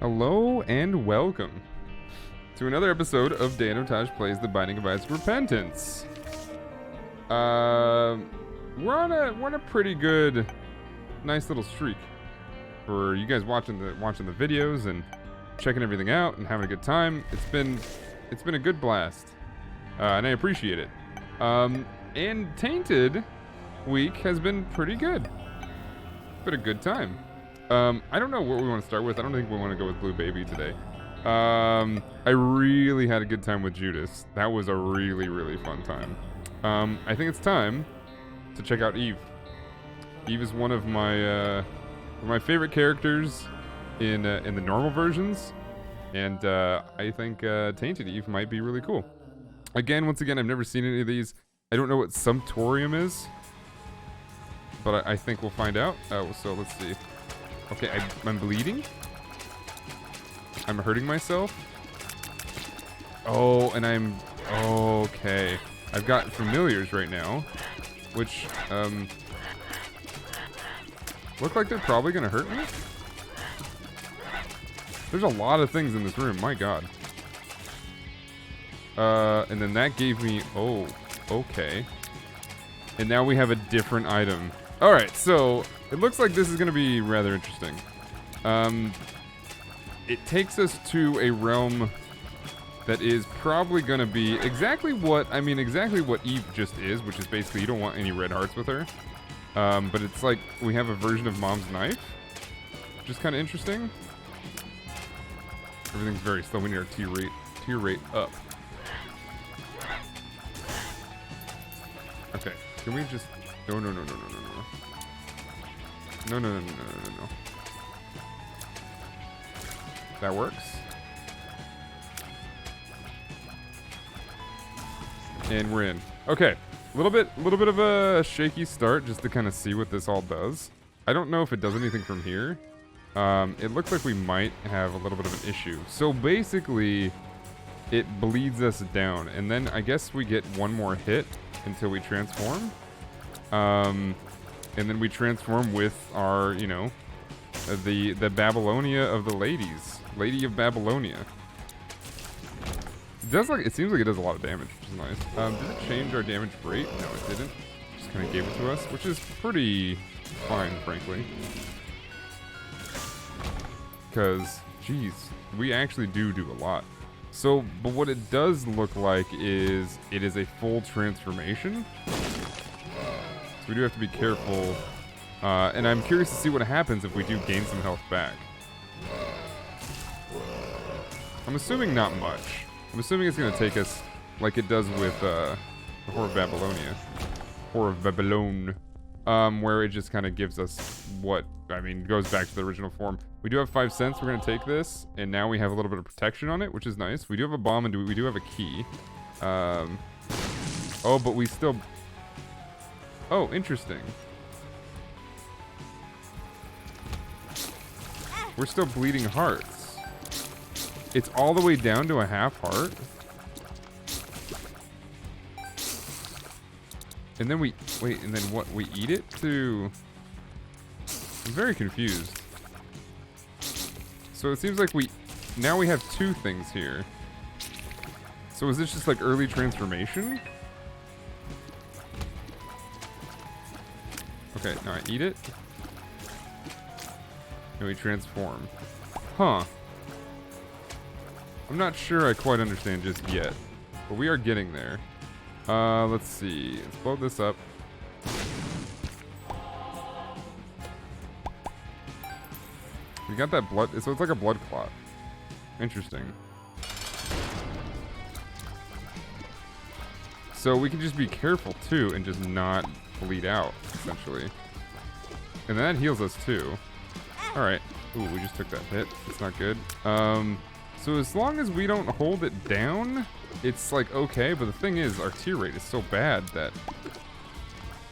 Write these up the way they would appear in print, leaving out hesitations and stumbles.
Hello and welcome to another episode of Danotage Plays The Binding of Isaac Repentance. We're on a pretty good, nice little streak for you guys watching the videos and checking everything out and having a good time. It's been a good blast, and I appreciate it. And Tainted week has been pretty good. Been a good time. I don't know what we want to start with. I don't think we want to go with Blue Baby today. I really had a good time with Judas. That was a really, really fun time. I think it's time to check out Eve. Eve is one of my favorite characters in the normal versions, and I think Tainted Eve might be really cool. Once again, I've never seen any of these. I don't know what Sumptorium is, but I think we'll find out. So let's see. Okay, I'm bleeding. I'm hurting myself. Oh, and I'm... Okay. I've got familiars right now, which, look like they're probably gonna hurt me. There's a lot of things in this room, my god. And then that gave me... Oh, okay. And now we have a different item. Alright, so... It looks like this is going to be rather interesting. It takes us to a realm that is probably going to be exactly what Eve just is, which is basically you don't want any red hearts with her. But it's like we have a version of Mom's Knife, which is kind of interesting. Everything's very slow. We need our tear rate up. Okay, can we just... No. No. That works. And we're in. Okay. A little bit of a shaky start just to kind of see what this all does. I don't know if it does anything from here. It looks like we might have a little bit of an issue. So basically, it bleeds us down. And then I guess we get one more hit until we transform. And then we transform with our, the Babylonia of the ladies. Lady of Babylonia. It seems like it does a lot of damage, which is nice. Did it change our damage rate? No, it didn't. Just kind of gave it to us, which is pretty fine, frankly. Because, geez, we actually do a lot. So, but what it does look like is it is a full transformation. We do have to be careful, and I'm curious to see what happens if we do gain some health back. I'm assuming not much. I'm assuming it's going to take us like it does with the Whore of Babylonia. Whore of Babylon. Where it just kind of gives us goes back to the original form. We do have 5 cents. We're going to take this, and now we have a little bit of protection on it, which is nice. We do have a bomb, and we do have a key. Oh, but we still... Oh, interesting. We're still bleeding hearts. It's all the way down to a half heart. And then and then what? We eat it to... I'm very confused. So it seems like now we have 2 things here. So is this just like early transformation? Okay, now I eat it. And we transform. Huh. I'm not sure I quite understand just yet. But we are getting there. Let's see. Let's blow this up. We got that blood. So it's like a blood clot. Interesting. So we can just be careful too and just not bleed out, essentially. And that heals us too. Alright. Ooh, we just took that hit. It's not good. So as long as we don't hold it down, it's like okay, but the thing is, our tear rate is so bad that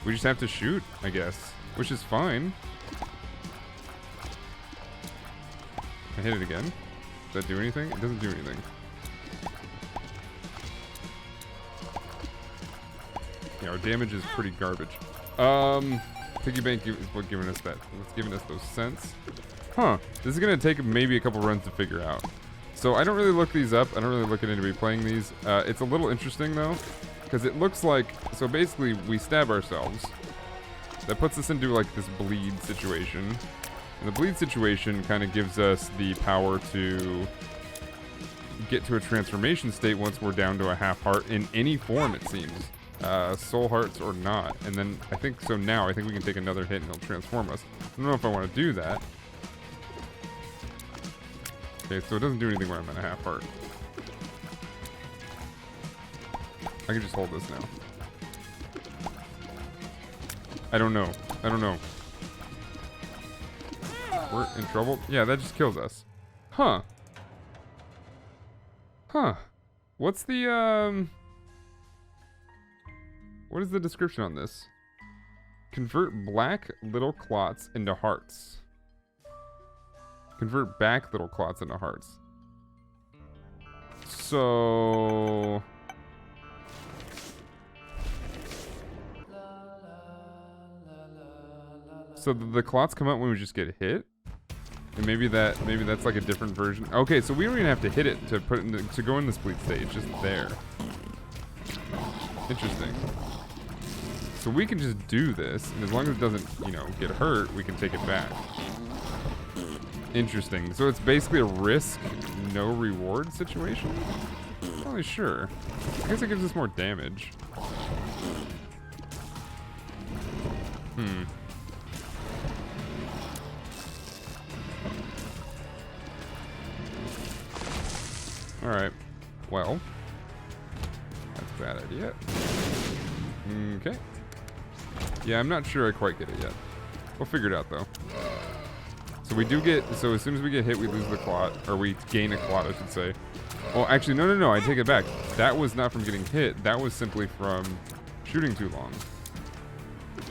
we just have to shoot, I guess. Which is fine. I hit it again. Does that do anything? It doesn't do anything. Yeah, our damage is pretty garbage. Piggy bank is what giving us that. What's giving us those cents. Huh. This is going to take maybe a couple runs to figure out. So I don't really look these up. I don't really look at anybody playing these. It's a little interesting, though, because it looks like... So basically, we stab ourselves. That puts us into, like, this bleed situation. And the bleed situation kind of gives us the power to get to a transformation state once we're down to a half heart in any form, it seems. Soul hearts or not. And then I think so now I think we can take another hit and it'll transform us. I don't know if I want to do that. Okay, so it doesn't do anything when I'm in a half heart. I can just hold this now. I don't know. I don't know. We're in trouble? Yeah, that just kills us. Huh. Huh. What's the, what is the description on this? Convert black little clots into hearts. Convert back little clots into hearts. So... So the clots come out when we just get hit? And maybe that's like a different version. Okay, so we don't even have to hit it to put it in to go in the bleed stage, just there. Interesting. So we can just do this, and as long as it doesn't, you know, get hurt, we can take it back. Interesting. So it's basically a risk, no reward situation? Not really sure. I guess it gives us more damage. Hmm. Alright. Well. That's a bad idea. Okay. Yeah, I'm not sure I quite get it yet. We'll figure it out, though. So we do get... So as soon as we get hit, we lose the clot. Or we gain a clot, I should say. Oh, actually, no. I take it back. That was not from getting hit. That was simply from shooting too long.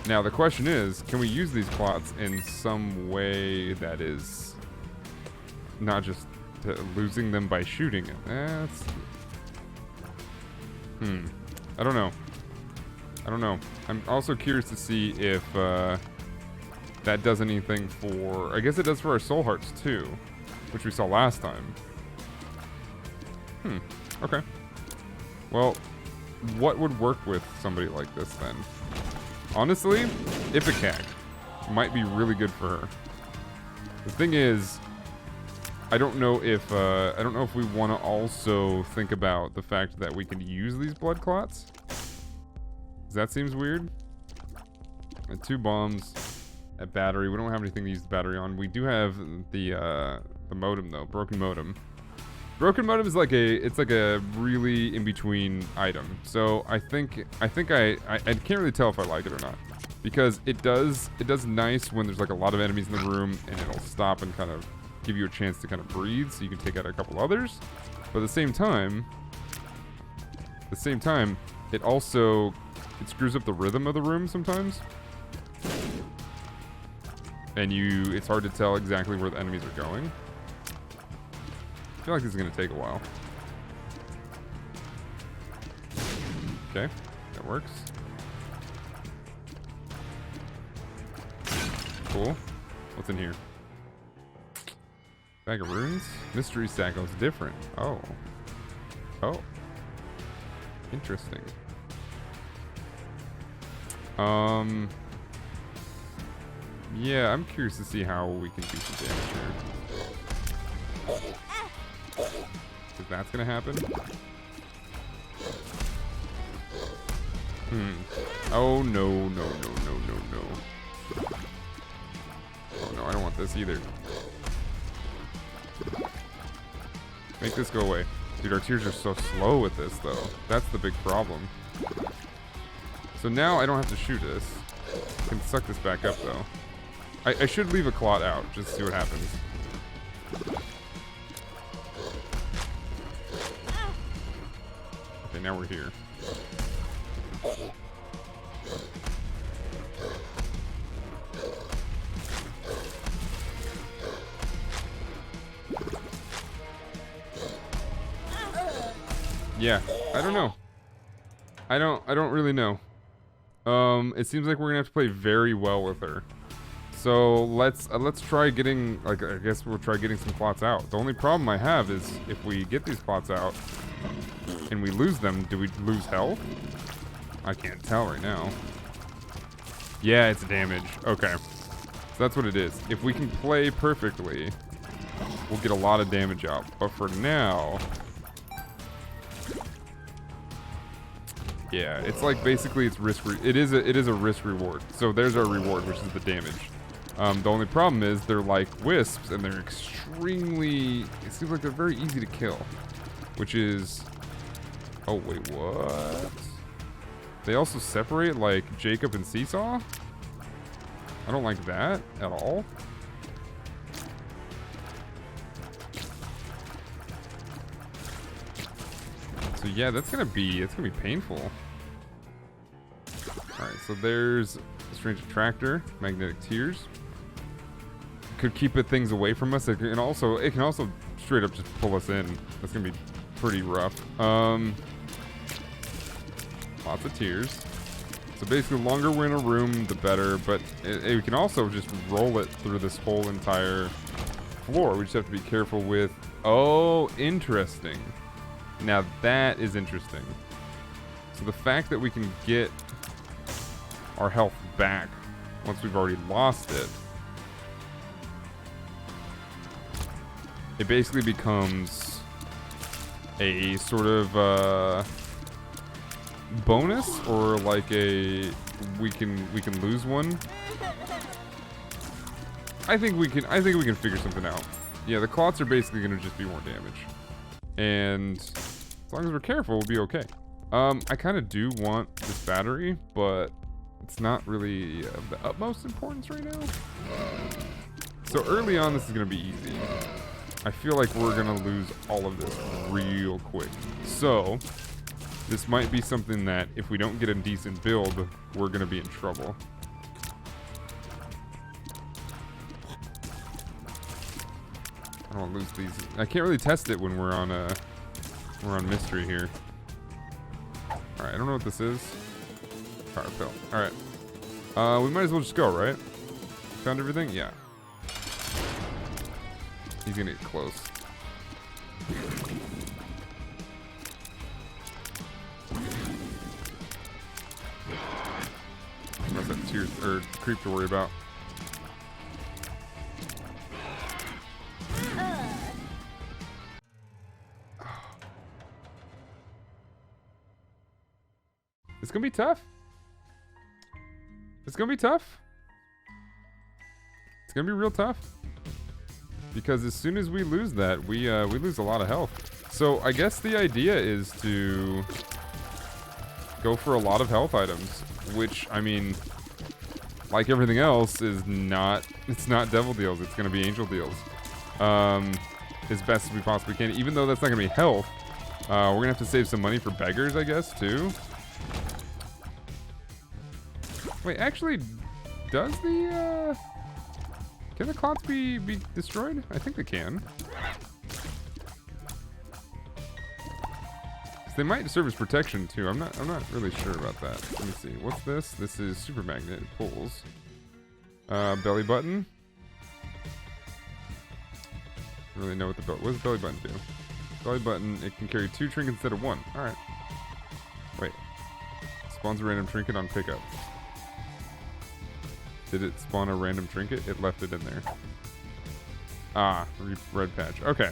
Now, the question is, can we use these clots in some way that is not just losing them by shooting it? That's... I don't know. I'm also curious to see if that does anything for... I guess it does for our soul hearts too, which we saw last time. Okay. Well, what would work with somebody like this then? Honestly, Ipecac might be really good for her. The thing is, I don't know if we want to also think about the fact that we can use these blood clots. That seems weird. And 2 bombs, a battery. We don't have anything to use the battery on. We do have the modem though, broken modem. Broken modem is like a really in between item. So I think I can't really tell if I like it or not, because it does nice when there's like a lot of enemies in the room, and it'll stop and kind of give you a chance to kind of breathe, so you can take out a couple others. But at the same time, it also screws up the rhythm of the room sometimes, and it's hard to tell exactly where the enemies are going. I feel like this is going to take a while. Okay, that works. Cool. What's in here? Bag of runes? Mystery sack. Oh, it's different. Oh. Oh. Interesting. Yeah, I'm curious to see how we can do some damage here. If that's gonna happen. Oh, no. Oh, no, I don't want this either. Make this go away. Dude, our tears are so slow with this, though. That's the big problem. So now I don't have to shoot this. I can suck this back up, though. I should leave a clot out, just to see what happens. Okay, now we're here. Yeah, I don't know. I don't really know. It seems like we're gonna have to play very well with her. So let's try getting, like, I guess we'll try getting some plots out. The only problem I have is if we get these plots out and we lose them, do we lose health? I can't tell right now. Yeah, it's damage. Okay. So that's what it is. If we can play perfectly, we'll get a lot of damage out. But for now, yeah, it's like basically it's risk. It is a risk reward. So there's our reward, which is the damage. The only problem is they're like wisps, and they're extremely. It seems like they're very easy to kill, which is. Oh wait, what? They also separate like Jacob and Seesaw. I don't like that at all. So yeah, it's gonna be painful. All right, so there's a strange attractor, magnetic tears. Could keep things away from us. It can also straight up just pull us in. That's gonna be pretty rough. Lots of tears. So basically, the longer we're in a room, the better. But we can also just roll it through this whole entire floor. We just have to be careful with. Oh, interesting. Now that is interesting. So the fact that we can get our health back once we've already lost it, it basically becomes a sort of bonus, or like a we can lose one. I think we can figure something out. Yeah, the clots are basically gonna just be more damage, and as long as we're careful, we'll be okay. I kind of do want this battery, but it's not really of the utmost importance right now. So early on, this is gonna be easy. I feel like we're gonna lose all of this real quick. So this might be something that if we don't get a decent build, we're gonna be in trouble. I don't want to lose these. I can't really test it when we're on mystery here. All right, I don't know what this is. Power pill. All right, we might as well just go, right? Found everything? Yeah. He's gonna get close. Must have tears or creep to worry about. It's gonna be tough. It's gonna be tough. It's gonna be real tough. Because as soon as we lose that, we lose a lot of health. So I guess the idea is to go for a lot of health items, which, I mean, like everything else, is not, it's not devil deals, it's gonna be angel deals. As best as we possibly can, even though that's not gonna be health. We're gonna have to save some money for beggars, I guess, too. Wait, actually, does the, can the clots be destroyed? I think they can. They might serve as protection too. I'm not really sure about that. Let me see. What's this? This is super magnet. It pulls. Belly button. I don't really know what what does the belly button do? Belly button, it can carry 2 trinkets instead of 1. Alright. Wait. Spawns a random trinket on pickup. Did it spawn a random trinket? It left it in there. Ah, red patch. Okay.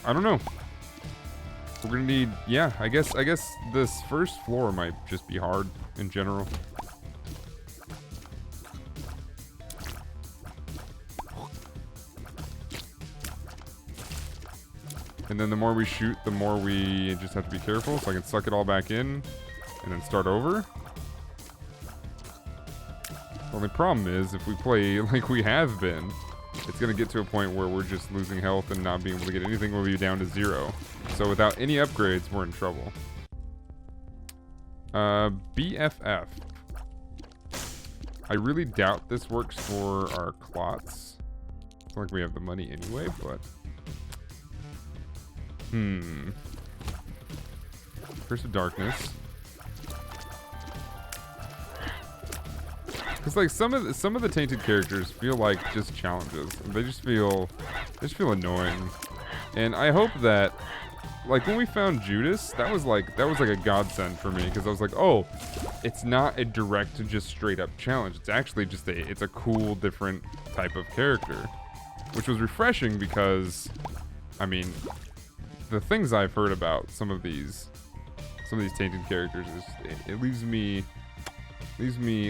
I don't know. We're gonna need, yeah, I guess this first floor might just be hard in general. And then the more we shoot, the more we just have to be careful, so I can suck it all back in and then start over. The only problem is, if we play like we have been, it's going to get to a point where we're just losing health and not being able to get anything. We'll be down to 0. So without any upgrades, we're in trouble. BFF. I really doubt this works for our clots. It's not like we have the money anyway, but... Curse of Darkness. Because like some of the tainted characters feel like just challenges. They just feel annoying. And I hope that, like when we found Judas, that was like a godsend for me, because I was like, oh, it's not a direct, just straight up challenge. It's actually just it's a cool, different type of character, which was refreshing because, I mean, the things I've heard about some of these tainted characters is it leaves me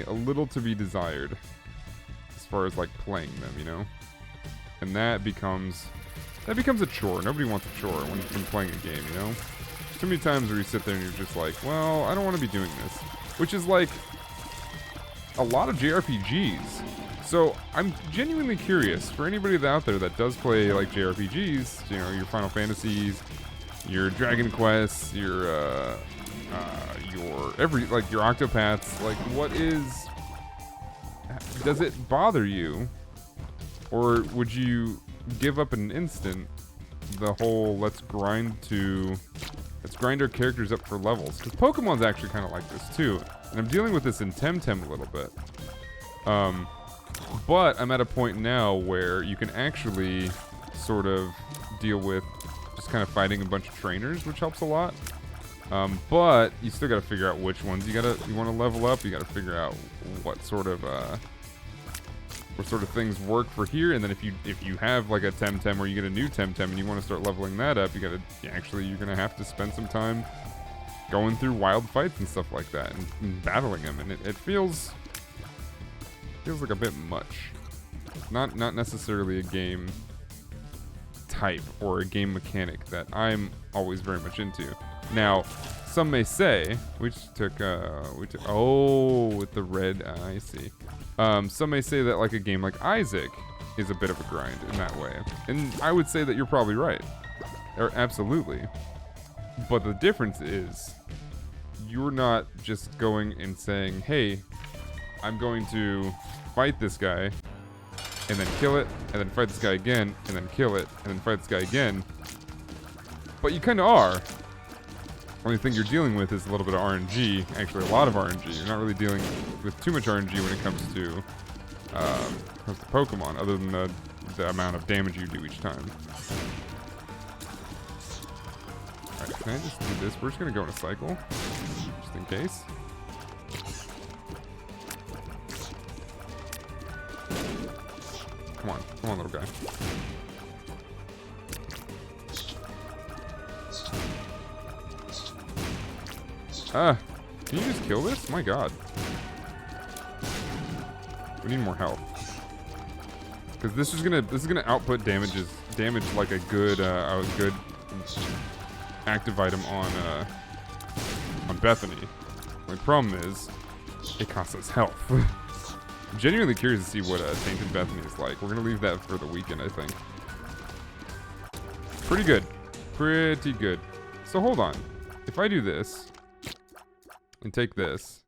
a little to be desired as far as like playing them, you know, and that becomes a chore. Nobody wants a chore when playing a game, you know? There's too many times where you sit there and you're just like, well, I don't want to be doing this. Which is like a lot of JRPGs. So I'm genuinely curious for anybody out there that does play like JRPGs, you know, your Final Fantasies, your Dragon Quests, your Octopaths, like does it bother you? Or would you give up in an instant the whole let's grind our characters up for levels? Because Pokemon's actually kind of like this too, and I'm dealing with this in Temtem a little bit. But I'm at a point now where you can actually sort of deal with just kind of fighting a bunch of trainers, which helps a lot. But you still got to figure out which ones you want to level up. You got to figure out what sort of things work for here, and then if you have like a Temtem or you get a new Temtem and you want to start leveling that up, you're gonna have to spend some time going through wild fights and stuff like that and battling them, and it feels like a bit much. Not necessarily a game type or a game mechanic that I'm always very much into. Now, some may say with the red, I see. Some may say that like a game like Isaac is a bit of a grind in that way. And I would say that you're probably right. Absolutely. But the difference is you're not just going and saying, hey, I'm going to fight this guy and then kill it, and then fight this guy again, and then kill it, and then fight this guy again. But you kind of are. Only thing you're dealing with is a little bit of RNG, actually a lot of RNG. You're not really dealing with too much RNG when it comes to Pokemon, other than the amount of damage you do each time. Alright, can I just do this? We're just going to go in a cycle, just in case. Come on, little guy. Can you just kill this? My god. We need more health. Because this is gonna output damage like a good active item on Bethany. The problem is, it costs us health. I'm genuinely curious to see what Tainted Bethany is like. We're gonna leave that for the weekend, I think. Pretty good. Pretty good. So hold on. If I do this and take this,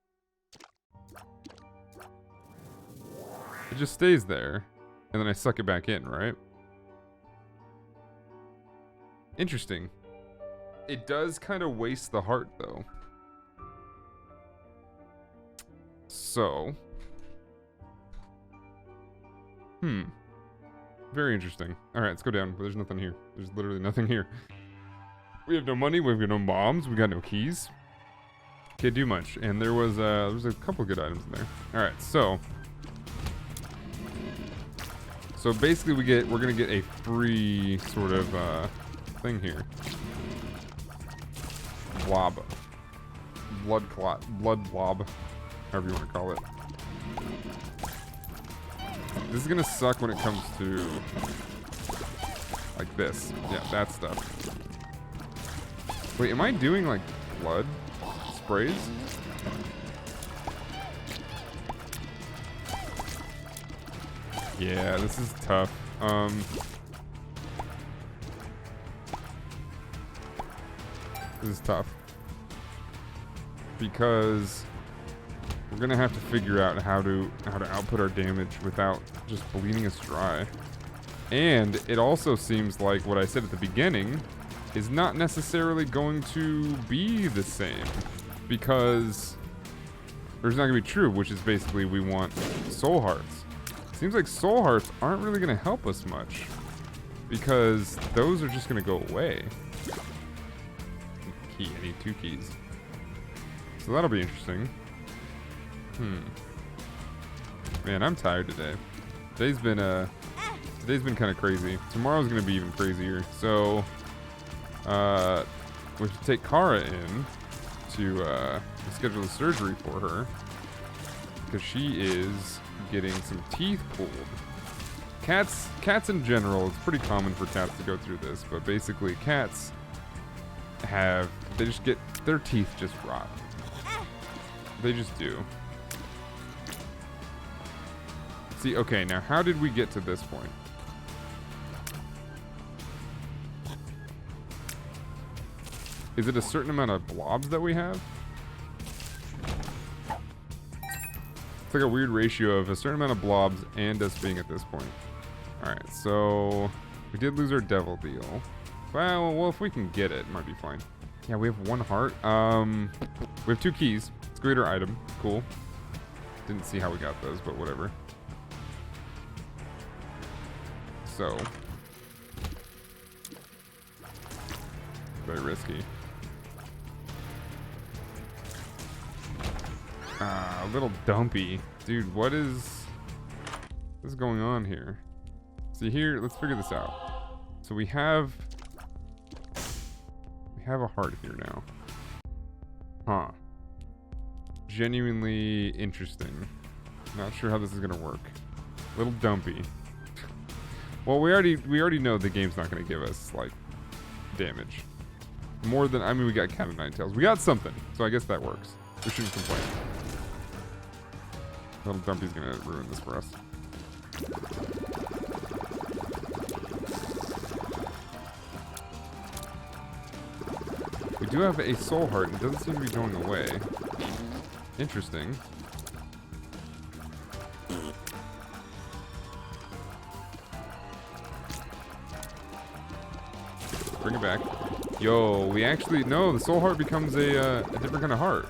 it just stays there, and then I suck it back in, right? Interesting. It does kind of waste the heart, though. So, very interesting. Alright, let's go down. There's nothing here. There's literally nothing here. We have no money, we've got no bombs, we got no keys. Can't do much. And there was a couple good items in there. Alright, so basically we're gonna get a free sort of thing here. Blob. Blood clot. Blood blob. However you want to call it. This is gonna suck when it comes to like this. Yeah, that stuff. Wait, am I doing like blood sprays? Yeah, this is tough. This is tough. Because we're gonna have to figure out how to output our damage without just bleeding us dry. And it also seems like what I said at the beginning is not necessarily going to be the same, because Or it's not going to be true, which is basically we want soul hearts. Seems like soul hearts aren't really going to help us much. Because those are just going to go away. Key. I need 2 keys. So that'll be interesting. Man, I'm tired today. Today's been kind of crazy. Tomorrow's going to be even crazier. So we should take Kara in to schedule the surgery for her. Because she is getting some teeth pulled. Cats in general, it's pretty common for cats to go through this, but basically cats they just get, their teeth just rot. They just do. See, okay, now how did we get to this point? Is it a certain amount of blobs that we have? It's like a weird ratio of a certain amount of blobs and us being at this point. Alright, so we did lose our devil deal. Well, if we can get it, it might be fine. Yeah, we have 1 heart. We have 2 keys. Let's go get our item. Cool. Didn't see how we got those, but whatever. So. Very risky. A little dumpy. Dude, what is going on here? See here, let's figure this out. So we have a heart here now. Huh. Genuinely interesting. Not sure how this is gonna work. A little dumpy. Well, we already know the game's not gonna give us like damage. More than, I mean, we got Cat of Nine Tails. We got something, so I guess that works. We shouldn't complain. Little Dumpy's gonna ruin this for us. We do have a soul heart, and it doesn't seem to be going away. Interesting. Bring it back. Yo, we actually, no, the soul heart becomes a different kind of heart.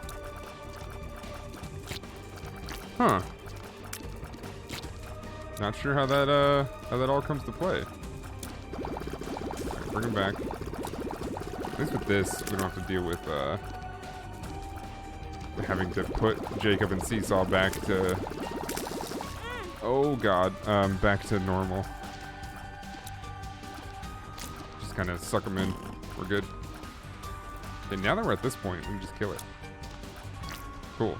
Huh. Not sure how that all comes to play. Right, bring him back. At least with this, we don't have to deal with having to put Jacob and Seesaw back to, oh god, back to normal. Just kind of suck them in. We're good. Okay, now that we're at this point, we can just kill it. Cool.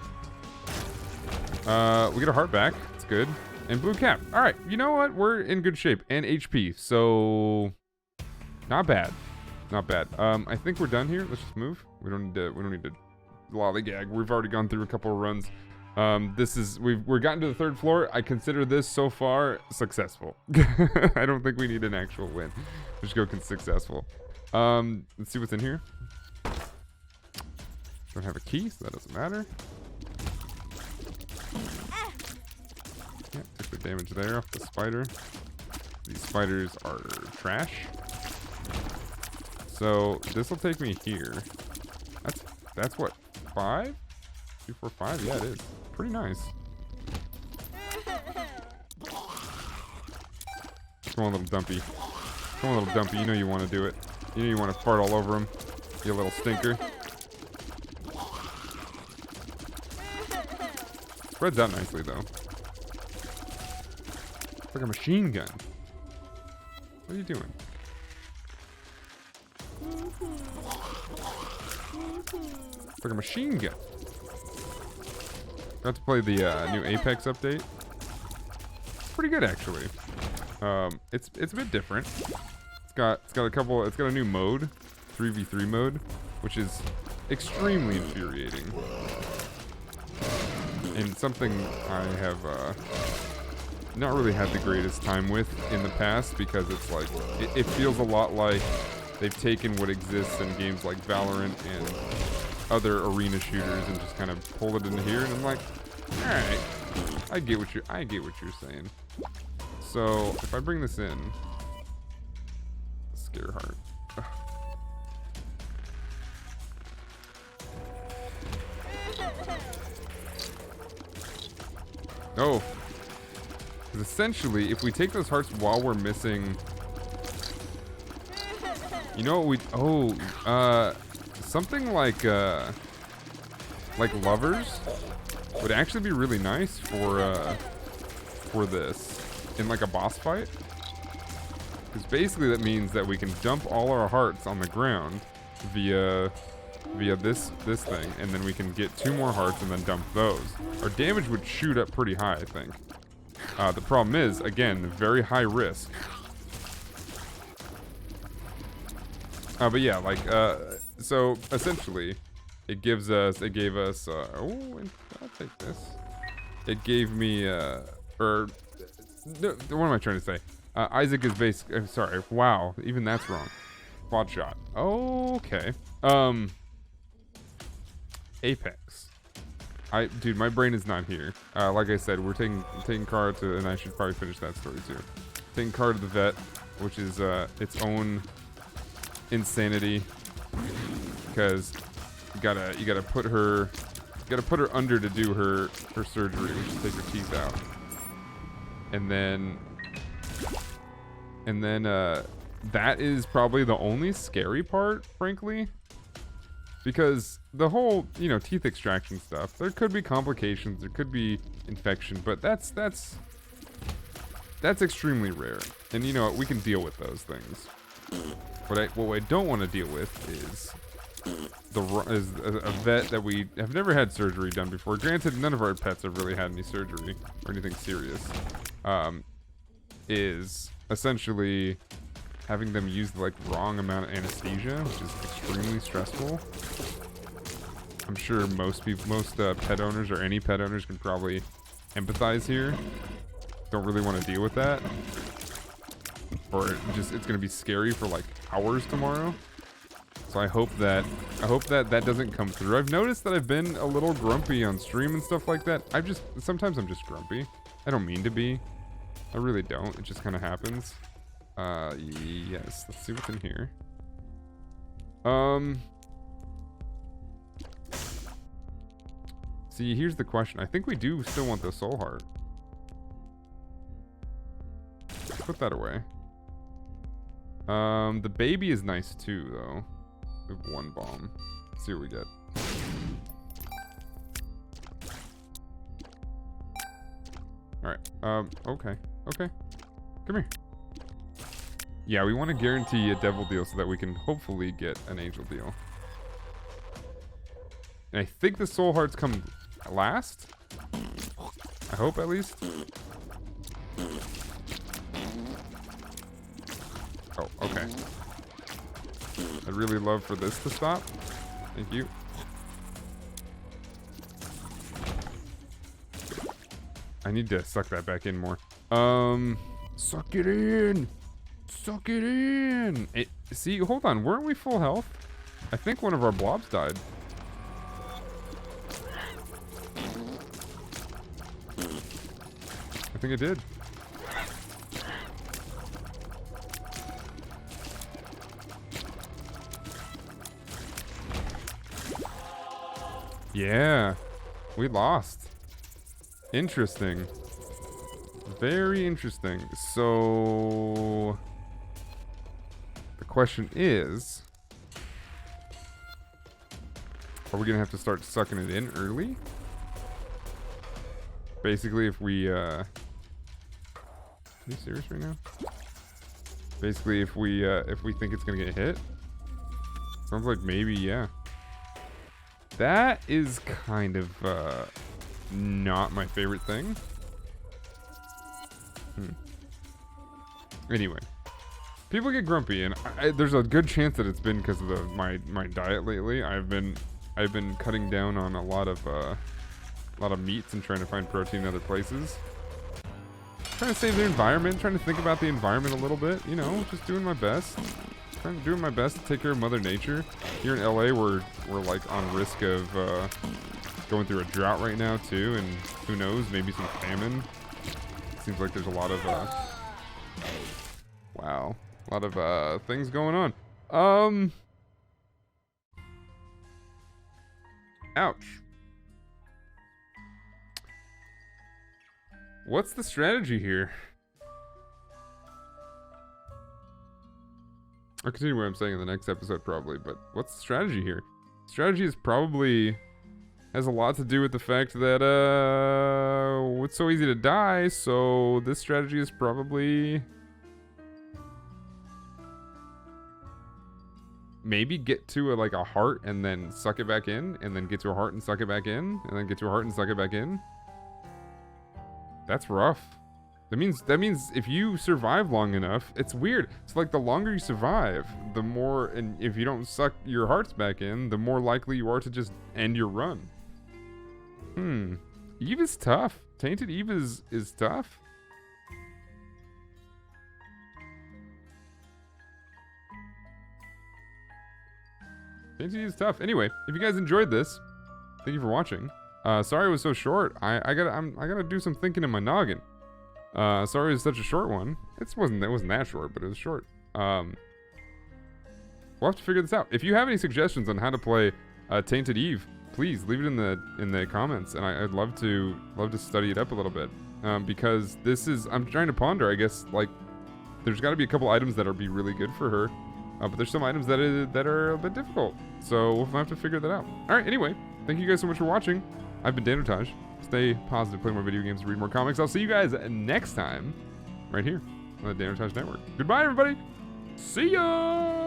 We get our heart back. It's good. And blue cap. All right. You know what? We're in good shape. And HP. So not bad. Not bad. I think we're done here. Let's just move. We don't need to lollygag. We've already gone through a couple of runs. We're gotten to the 3rd floor. I consider this so far successful. I don't think we need an actual win. Just go successful. Let's see what's in here. Don't have a key, so that doesn't matter. Yeah, took the damage there off the spider. These spiders are trash. So this will take me here. That's what, 5? 2, 4, 5? Yeah, it is. Pretty nice. Come on, little Dumpy. Come on, little Dumpy. You know you want to do it. You know you want to fart all over him. You little stinker. Spreads out nicely, though. It's like a machine gun. What are you doing? It's like a machine gun. Got to play the new Apex update. It's pretty good, actually. It's a bit different. It's got a new mode, 3v3 mode, which is extremely infuriating. And something I have not really had the greatest time with in the past, because it's like it feels a lot like they've taken what exists in games like Valorant and other arena shooters and just kind of pulled it into here, and I'm like, all right, I get what you're saying. So if I bring this in, Scare Heart. Ugh. Oh. Because essentially, if we take those hearts while we're missing... You know what we... Oh, something like lovers would actually be really nice for this in like a boss fight. Because basically that means that we can dump all our hearts on the ground via this thing, and then we can get 2 more hearts and then dump those. Our damage would shoot up pretty high, I think. The problem is, again, very high risk. But yeah, like, so essentially, it gave us, oh, I'll take this. It gave me, no, what am I trying to say? Isaac is sorry, wow, even that's wrong. Quad shot. Okay. Apex. Dude, my brain is not here. Like I said, we're taking Kara to, and I should probably finish that story too. Taking Kara to the vet, which is, its own insanity. Because you gotta put her under to do her surgery, which is take her teeth out. And then that is probably the only scary part, frankly. Because the whole, you know, teeth extraction stuff, there could be complications, there could be infection, but that's extremely rare. And you know what, we can deal with those things. What I don't want to deal with is a vet that we have never had surgery done before. Granted, none of our pets have really had any surgery or anything serious. Is essentially having them use the like wrong amount of anesthesia, which is extremely stressful. I'm sure most pet owners or any pet owners can probably empathize here. Don't really want to deal with that, or it's gonna be scary for like hours tomorrow. So I hope that doesn't come through. I've noticed that I've been a little grumpy on stream and stuff like that. Sometimes I'm just grumpy. I don't mean to be. I really don't. It just kind of happens. Yes. Let's see what's in here. See, here's the question. I think we do still want the soul heart. Put that away. The baby is nice too, though. We have 1 bomb. Let's see what we get. Alright. Okay. Okay. Come here. Yeah, we want to guarantee a devil deal so that we can hopefully get an angel deal. And I think the soul hearts come last. I hope, at least. Oh, okay. I'd really love for this to stop. Thank you. I need to suck that back in more. Suck it in! Suck it in! See, hold on. Weren't we full health? I think one of our blobs died. I think it did. Yeah, we lost. Interesting. Very interesting. So the question is, are we gonna have to start sucking it in early? Basically, if we are you serious right now? Basically, if we think it's gonna get hit. Sounds like maybe, yeah. That is kind of not my favorite thing. Anyway, people get grumpy, and there's a good chance that it's been because of my diet lately. I've been cutting down on a lot of meats and trying to find protein in other places. Trying to save the environment, trying to think about the environment a little bit. You know, just doing my best. Doing my best to take care of Mother Nature. Here in LA, we're like on risk of going through a drought right now too, and who knows, maybe some famine. Seems like there's a lot of wow, a lot of things going on. Ouch. What's the strategy here? I'll continue what I'm saying in the next episode probably, but what's the strategy here? Strategy is probably has a lot to do with the fact that it's so easy to die, so this strategy is probably maybe get to like a heart and then suck it back in, and then get to a heart and suck it back in, and then get to a heart and suck it back in. That's rough. That means if you survive long enough, it's weird. It's like the longer you survive, the more, and if you don't suck your hearts back in, the more likely you are to just end your run. Eve is tough. Tainted Eve is tough. Tainted Eve is tough. Anyway, if you guys enjoyed this, thank you for watching. Sorry it was so short. I gotta do some thinking in my noggin. Sorry it was such a short one. It wasn't that short, but it was short. We'll have to figure this out. If you have any suggestions on how to play Tainted Eve, please leave it in the comments, and I'd love to study it up a little bit. Because I'm trying to ponder. I guess like there's got to be a couple items that'll be really good for her, but there's some items that are a bit difficult. So we'll have to figure that out. All right. Anyway, thank you guys so much for watching. I've been Danotage. Stay positive, play more video games, read more comics. I'll see you guys next time, right here on the Danotage Network. Goodbye, everybody. See ya.